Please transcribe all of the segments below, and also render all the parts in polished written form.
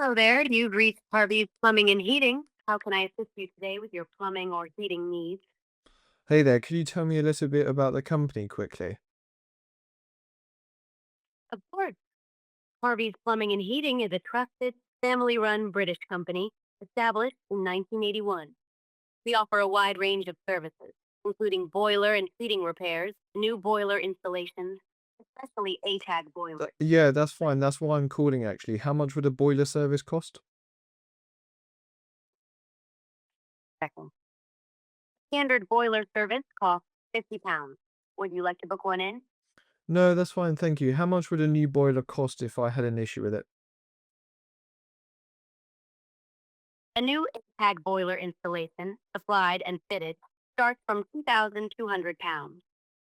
Hello there. You've reached Harvey's Plumbing and Heating. How can I assist you today with your plumbing or heating needs? Hey there, could you tell me a little bit about the company quickly? Of course, Harvey's Plumbing and Heating is a trusted, family run British company established in 1981. We offer a wide range of services, including boiler and heating repairs, new boiler installations, especially ATAG boilers. Yeah, that's fine. That's why I'm calling actually. How much would a boiler service cost? Second, standard boiler service costs £50. Would you like to book one in? No, that's fine, thank you. How much would a new boiler cost if I had an issue with it? A new ATAG boiler installation, supplied and fitted, starts from £2,200.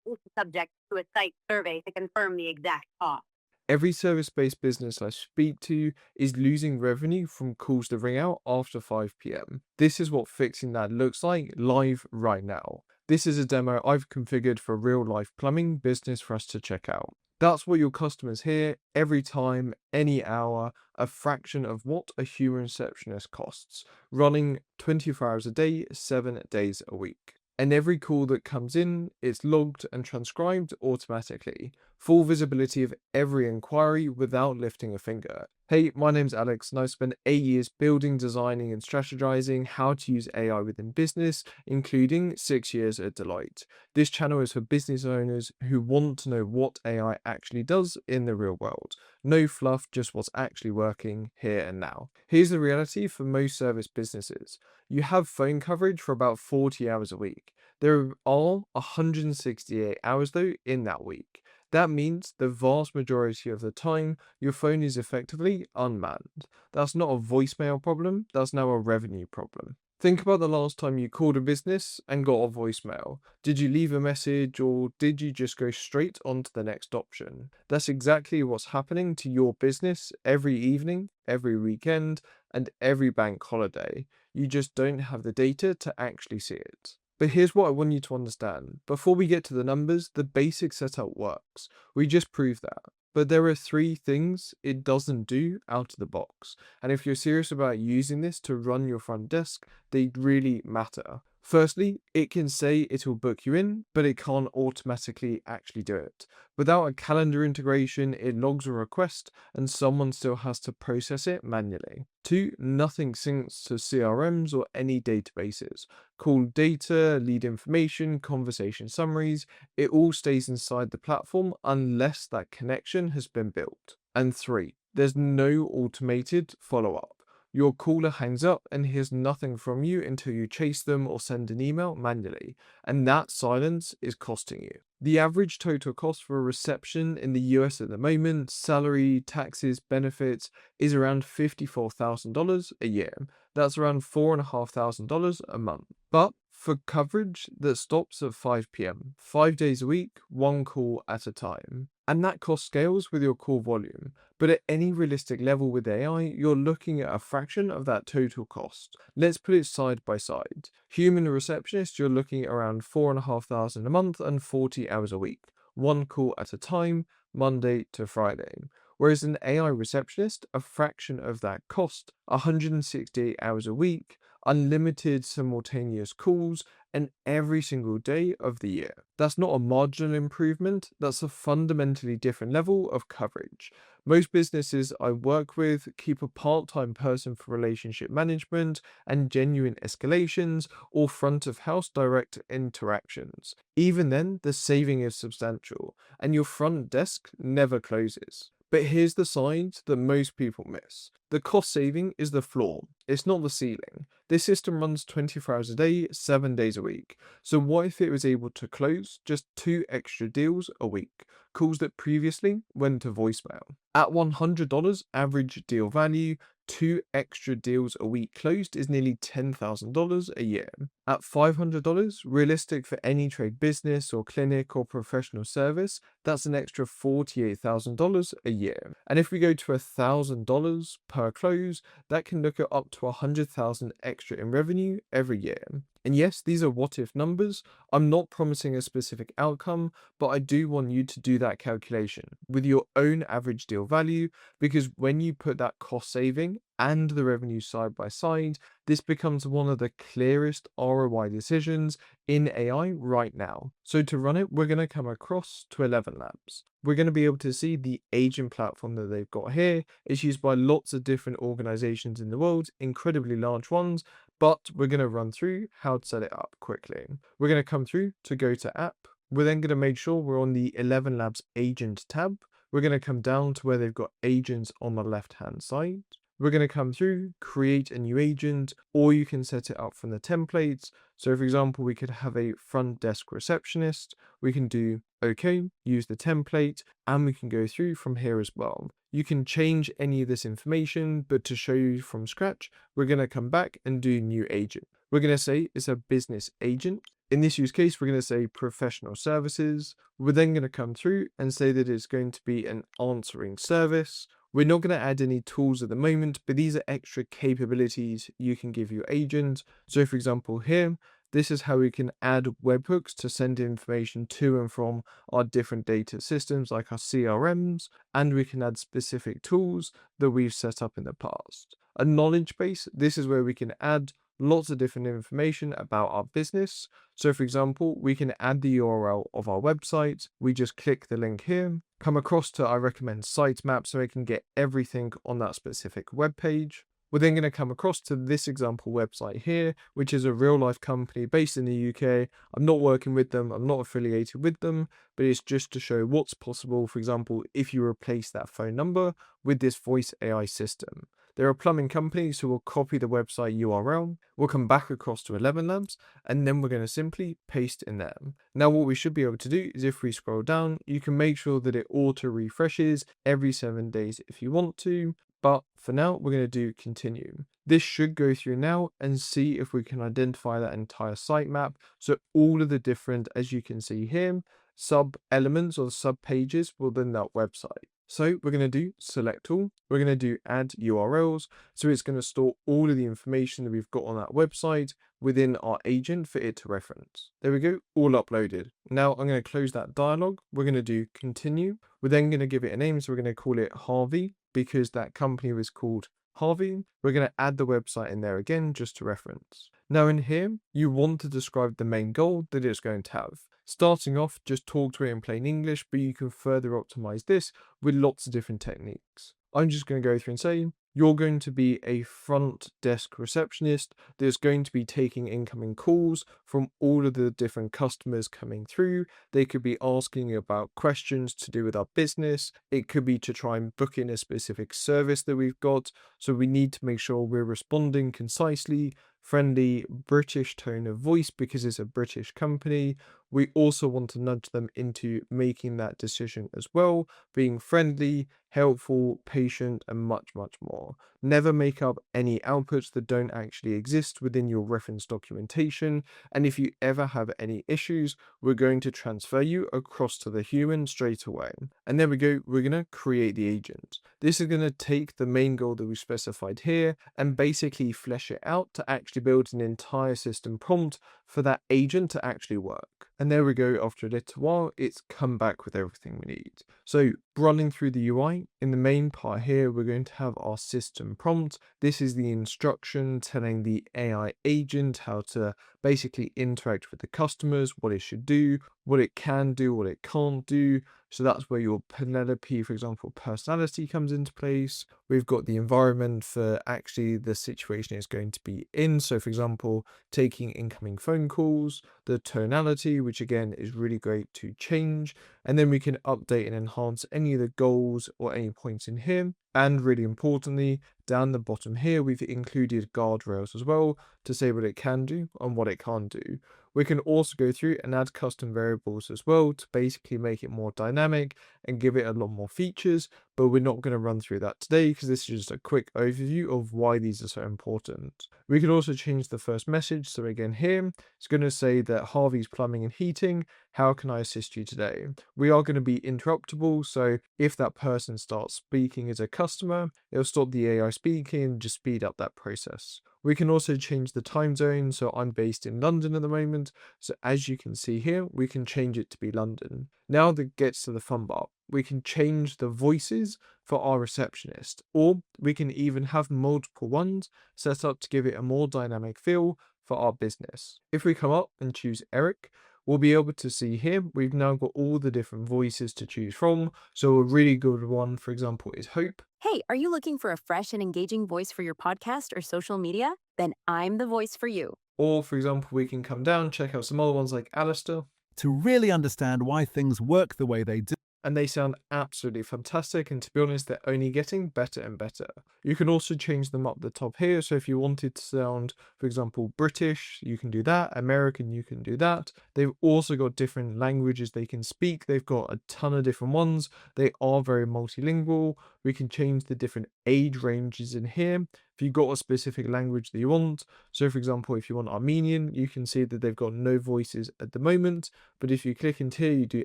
This is subject to a site survey to confirm the exact cost. Every service-based business I speak to is losing revenue from calls that ring out after 5 p.m. This is what fixing that looks like live right now. This is a demo I've configured for real-life plumbing business for us to check out. That's what your customers hear every time, any hour, a fraction of what a human receptionist costs, running 24 hours a day, 7 days a week. And every call that comes in, it's logged and transcribed automatically. Full visibility of every inquiry without lifting a finger. Hey, my name's Alex, and I've spent 8 years building, designing, and strategizing how to use AI within business, including 6 years at Deloitte. This channel is for business owners who want to know what AI actually does in the real world. No fluff, just what's actually working here and now. Here's the reality for most service businesses. You have phone coverage for about 40 hours a week. There are 168 hours though in that week. That means the vast majority of the time, your phone is effectively unmanned. That's not a voicemail problem, that's now a revenue problem. Think about the last time you called a business and got a voicemail. Did you leave a message or did you just go straight on to the next option? That's exactly what's happening to your business every evening, every weekend, and every bank holiday. You just don't have the data to actually see it. But here's what I want you to understand. Before we get to the numbers, the basic setup works. We just proved that. But there are three things it doesn't do out of the box. And if you're serious about using this to run your front desk, they really matter. Firstly, it can say it will book you in, but it can't automatically actually do it. Without a calendar integration, it logs a request and someone still has to process it manually. Two, nothing syncs to CRMs or any databases. Call data, lead information, conversation summaries, it all stays inside the platform unless that connection has been built. And three, there's no automated follow up. Your caller hangs up and hears nothing from you until you chase them or send an email manually, and that silence is costing you. The average total cost for a reception in the US at the moment, salary, taxes, benefits, is around $54,000 a year. That's around $4,500 a month. But for coverage that stops at 5 p.m., 5 days a week, one call at a time. And that cost scales with your call volume. But at any realistic level with AI, you're looking at a fraction of that total cost. Let's put it side by side. Human receptionist, you're looking at around 4,500 a month and 40 hours a week. One call at a time, Monday to Friday. Whereas an AI receptionist, a fraction of that cost, 168 hours a week, unlimited simultaneous calls, and every single day of the year. That's not a marginal improvement, that's a fundamentally different level of coverage. Most businesses I work with keep a part time person for relationship management and genuine escalations or front of house direct interactions. Even then, the saving is substantial, and your front desk never closes. But here's the side that most people miss. The cost saving is the floor, it's not the ceiling. This system runs 24 hours a day, 7 days a week. So what if it was able to close just 2 extra deals a week? Calls that previously went to voicemail. At $100 average deal value, 2 extra deals a week closed is nearly $10,000 a year. At $500, realistic for any trade business or clinic or professional service, that's an extra $48,000 a year. And if we go to $1,000 per close, that can look at up to $100,000 extra in revenue every year. And yes, these are what if numbers. I'm not promising a specific outcome, but I do want you to do that calculation with your own average deal value, because when you put that cost saving and the revenue side by side, this becomes one of the clearest ROI decisions in AI right now. So to run it, we're going to come across to ElevenLabs. We're going to be able to see the agent platform that they've got here. It's used by lots of different organizations in the world, incredibly large ones, but we're going to run through how to set it up quickly. We're going to come through to go to app. We're then going to make sure we're on the ElevenLabs agent tab. We're going to come down to where they've got agents on the left hand side. We're going to come through, create a new agent, or you can set it up from the templates. So for example, we could have a front desk receptionist. We can do OK, use the template, and we can go through from here as well. You can change any of this information, but to show you from scratch, we're going to come back and do new agent. We're going to say it's a business agent. In this use case, we're going to say professional services. We're then going to come through and say that it's going to be an answering service. We're not going to add any tools at the moment, but these are extra capabilities you can give your agent. So for example, here, this is how we can add webhooks to send information to and from our different data systems like our CRMs, and we can add specific tools that we've set up in the past. A knowledge base, this is where we can add lots of different information about our business. So for example, we can add the URL of our website. We just click the link here, come across to I recommend sitemap so I can get everything on that specific web page. We're then going to come across to this example website here, which is a real life company based in the UK. I'm not working with them, I'm not affiliated with them, but it's just to show what's possible. For example, if you replace that phone number with this voice AI system. There are plumbing companies who will copy the website URL. We'll come back across to ElevenLabs, and then we're going to simply paste in there. Now, what we should be able to do is if we scroll down, you can make sure that it auto refreshes every 7 days if you want to. But for now, we're going to do continue. This should go through now and see if we can identify that entire sitemap. So all of the different, as you can see here, sub elements or sub pages within that website. So we're going to do select all. We're going to do add URLs. So it's going to store all of the information that we've got on that website within our agent for it to reference. There we go, all uploaded. Now I'm going to close that dialog. We're going to do continue. We're then going to give it a name. So we're going to call it Harvey because that company was called Harvey. We're going to add the website in there again just to reference. Now in here, you want to describe the main goal that it's going to have. Starting off, just talk to it in plain English, but you can further optimize this with lots of different techniques. I'm just going to go through and say, you're going to be a front desk receptionist that's going to be taking incoming calls from all of the different customers coming through. They could be asking you about questions to do with our business. It could be to try and book in a specific service that we've got. So we need to make sure we're responding concisely, friendly, British tone of voice because it's a British company. We also want to nudge them into making that decision as well, being friendly, helpful, patient, and much, much more. Never make up any outputs that don't actually exist within your reference documentation. And if you ever have any issues, we're going to transfer you across to the human straight away. And there we go, we're going to create the agent. This is going to take the main goal that we specified here and basically flesh it out to actually build an entire system prompt for that agent to actually work. And there we go, after a little while, it's come back with everything we need. So running through the UI, in the main part here, we're going to have our system prompt. This is the instruction telling the AI agent how to basically interact with the customers, what it should do, what it can do, what it can't do. So that's where your Penelope, for example, personality comes into place. We've got the environment for actually the situation it's going to be in. So for example, taking incoming phone calls, the tonality, which again is really great to change. And then we can update and enhance any of the goals or any points in here. And really importantly, down the bottom here, we've included guardrails as well to say what it can do and what it can't do. We can also go through and add custom variables as well to basically make it more dynamic and give it a lot more features, but we're not going to run through that today because this is just a quick overview of why these are so important. We can also change the first message. So again here, it's going to say that Harvey's Plumbing and Heating, how can I assist you today? We are going to be interruptible, so if that person starts speaking as a customer, it'll stop the AI speaking and just speed up that process. We can also change the time zone. So I'm based in London at the moment. So as you can see here, we can change it to be London. Now that gets to the fun part. We can change the voices for our receptionist, or we can even have multiple ones set up to give it a more dynamic feel for our business. If we come up and choose Eric, we'll be able to see here, we've now got all the different voices to choose from. So a really good one, for example, is Hope. Hey, are you looking for a fresh and engaging voice for your podcast or social media? Then I'm the voice for you. Or, for example, we can come down, check out some other ones like Alistair, to really understand why things work the way they do. and they sound absolutely fantastic. And to be honest, they're only getting better and better. You can also change them up the top here. So if you wanted to sound, for example, British, you can do that. American, you can do that. They've also got different languages they can speak. They've got a ton of different ones. They are very multilingual. We can change the different age ranges in here. If you've got a specific language that you want, so for example, if you want Armenian, you can see that they've got no voices at the moment. But if you click into here, you do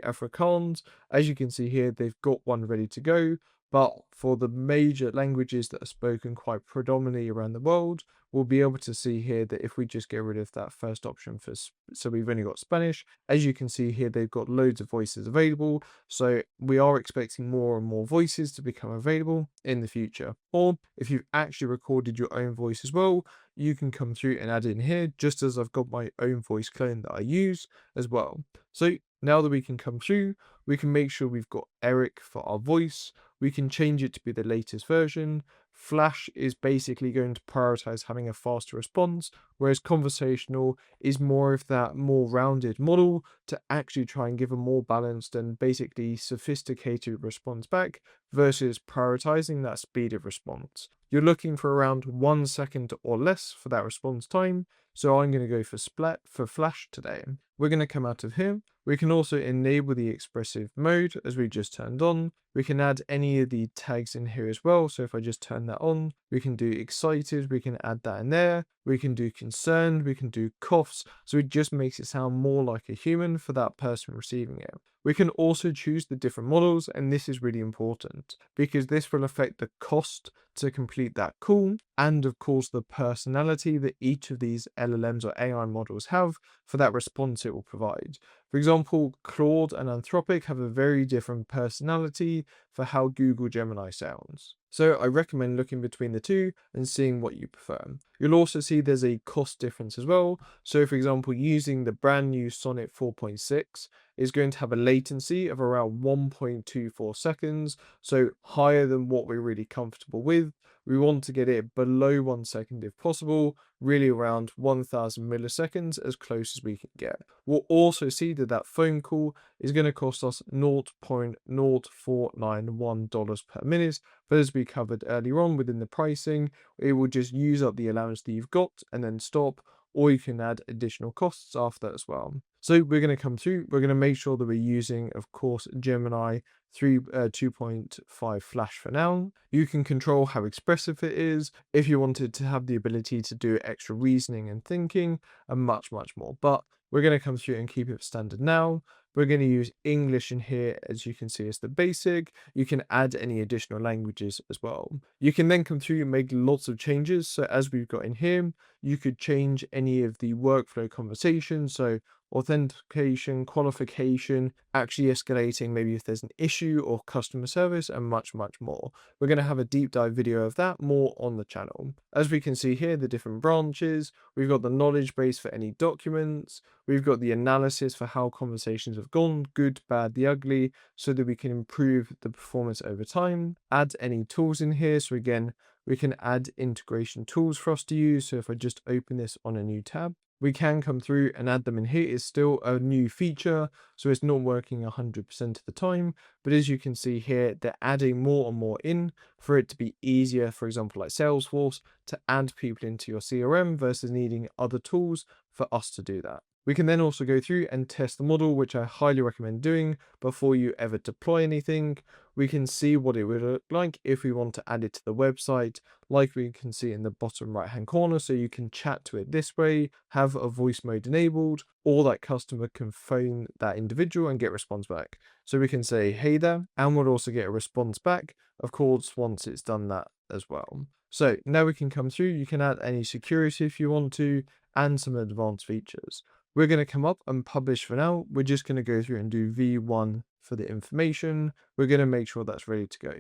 Afrikaans. As you can see here, they've got one ready to go. But for the major languages that are spoken quite predominantly around the world, we'll be able to see here that if we just get rid of that first option for, so we've only got Spanish, as you can see here, they've got loads of voices available. So we are expecting more and more voices to become available in the future. Or if you've actually recorded your own voice as well, you can come through and add in here, just as I've got my own voice clone that I use as well. So now that we can come through, we can make sure we've got Eric for our voice. We can change it to be the latest version. Flash is basically going to prioritize having a faster response, whereas conversational is more of that more rounded model to actually try and give a more balanced and basically sophisticated response back versus prioritizing that speed of response. You're looking for around 1 second or less for that response time, so I'm going to go for Flash today. We're going to come out of here. We can also enable the expressive mode as we just turned on. We can add any of the tags in here as well. So if I just turn that on, we can do excited, we can add that in there. We can do concerned, we can do coughs. So it just makes it sound more like a human for that person receiving it. We can also choose the different models, and this is really important because this will affect the cost to complete that call and of course the personality that each of these LLMs or AI models have for that response it will provide. For example, Claude and Anthropic have a very different personality for how Google Gemini sounds. So I recommend looking between the two and seeing what you prefer. You'll also see there's a cost difference as well. So for example, using the brand new Sonnet 4.6 is going to have a latency of around 1.24 seconds, so higher than what we're really comfortable with. We want to get it below 1 second if possible, really around 1000 milliseconds as close as we can get. We'll also see that that phone call is going to cost us $0.0491 per minute, but as we covered earlier on within the pricing, it will just use up the allowance that you've got and then stop, or you can add additional costs after that as well. So we're going to come through, we're going to make sure that we're using, of course, Gemini 2.5 Flash for now. You can control how expressive it is, if you wanted to have the ability to do extra reasoning and thinking, and much, much more. But we're going to come through and keep it standard now. We're going to use English in here, as you can see, as the basic. You can add any additional languages as well. You can then come through and make lots of changes. So as we've got in here, you could change any of the workflow conversations. So authentication, qualification, actually escalating maybe if there's an issue or customer service, and much, much more. We're going to have a deep dive video of that more on the channel. As we can see here, the different branches, we've got the knowledge base for any documents, we've got the analysis for how conversations have gone, good, bad, the ugly, so that we can improve the performance over time. Add any tools in here. So again, we can add integration tools for us to use. So if I just open this on a new tab, we can come through and add them in here. It's still a new feature, so it's not working 100% of the time. But as you can see here, they're adding more and more in for it to be easier, for example, like Salesforce, to add people into your CRM versus needing other tools for us to do that. We can then also go through and test the model, which I highly recommend doing before you ever deploy anything. We can see what it would look like if we want to add it to the website, like we can see in the bottom right hand corner. So you can chat to it this way, have a voice mode enabled, or that customer can phone that individual and get response back. So we can say, hey there, and we'll also get a response back, of course, once it's done that as well. So now we can come through, you can add any security if you want to, and some advanced features. We're going to come up and publish for now. We're just going to go through and do V1 for the information. We're going to make sure that's ready to go.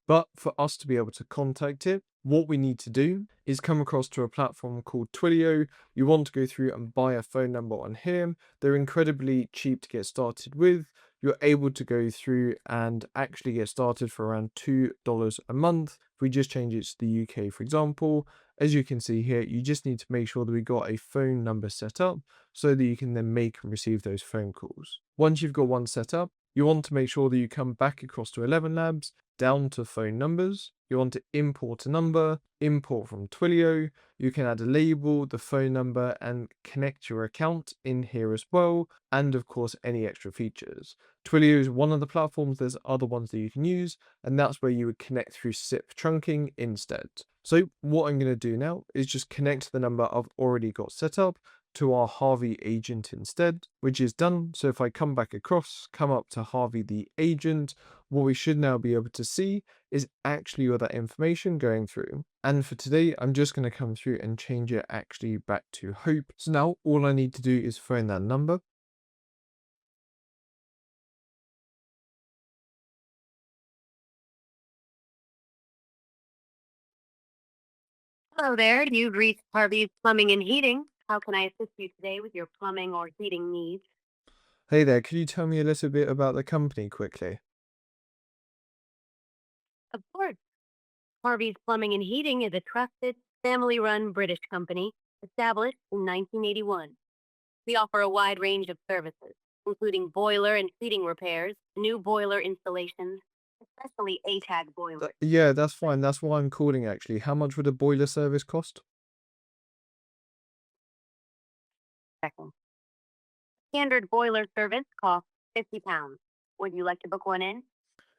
But for us to be able to contact it, what we need to do is come across to a platform called Twilio. You want to go through and buy a phone number on here. They're incredibly cheap to get started with. You're able to go through and actually get started for around $2 a month. If we just change it to the UK, for example, as you can see here, you just need to make sure that we got a phone number set up so that you can then make and receive those phone calls. Once you've got one set up, you want to make sure that you come back across to ElevenLabs, down to phone numbers. You want to import a number, import from Twilio. You can add a label, the phone number, and connect your account in here as well. And of course, any extra features. Twilio is one of the platforms. There's other ones that you can use, and that's where you would connect through SIP trunking instead. So what I'm going to do now is just connect the number I've already got set up to our Harvey agent instead, which is done. So if I come back across, come up to Harvey the agent, what we should now be able to see is actually all that information going through. And for today, I'm just going to come through and change it actually back to Hope. So now all I need to do is phone that number. Hello there. You've reached Harvey's Plumbing and Heating. How can I assist you today with your plumbing or heating needs? Hey there, could you tell me a little bit about the company quickly? Of course. Harvey's Plumbing and Heating is a trusted, family run British company established in 1981. We offer a wide range of services, including boiler and heating repairs, new boiler installations, especially ATAG boilers. Yeah, that's fine. That's why I'm calling actually. How much would a boiler service cost? Second. Standard boiler service costs £50. Would you like to book one in?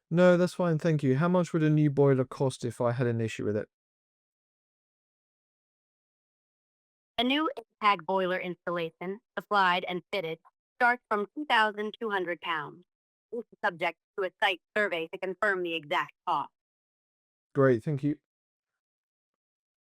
No, that's fine, thank you. How much would a new boiler cost if I had an issue with it? A new ATAG boiler installation, applied and fitted, starts from £2,200. This is subject to a site survey to confirm the exact cost. Great, thank you.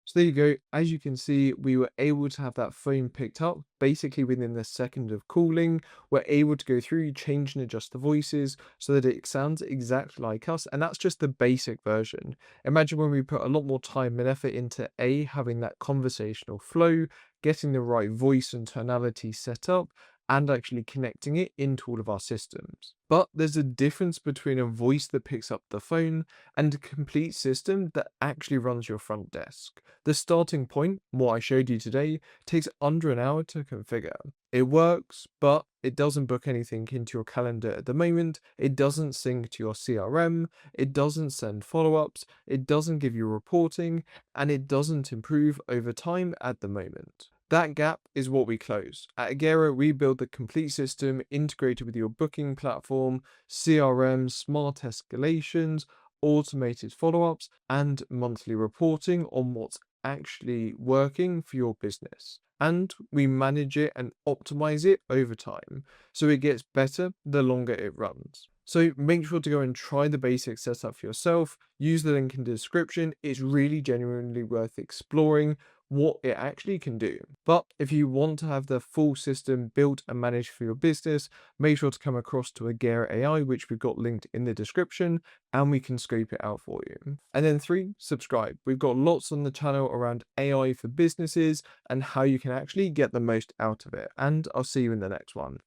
So there you go. As you can see, we were able to have that phone picked up basically within the second of calling. We're able to go through, change and adjust the voices so that it sounds exactly like us. And that's just the basic version. Imagine when we put a lot more time and effort into having that conversational flow, getting the right voice and tonality set up, and actually connecting it into all of our systems. But there's a difference between a voice that picks up the phone and a complete system that actually runs your front desk. The starting point, what I showed you today, takes under an hour to configure. It works, but it doesn't book anything into your calendar at the moment. It doesn't sync to your CRM. It doesn't send follow-ups. It doesn't give you reporting, and it doesn't improve over time at the moment. That gap is what we close. At Agera, we build the complete system integrated with your booking platform, CRM, smart escalations, automated follow-ups, and monthly reporting on what's actually working for your business. And we manage it and optimize it over time, so it gets better the longer it runs. So make sure to go and try the basic setup for yourself. Use the link in the description. It's really genuinely worth exploring what it actually can do. But if you want to have the full system built and managed for your business, make sure to come across to Agera AI, which we've got linked in the description, and we can scope it out for you. And then 3, subscribe. We've got lots on the channel around AI for businesses and how you can actually get the most out of it. And I'll see you in the next one.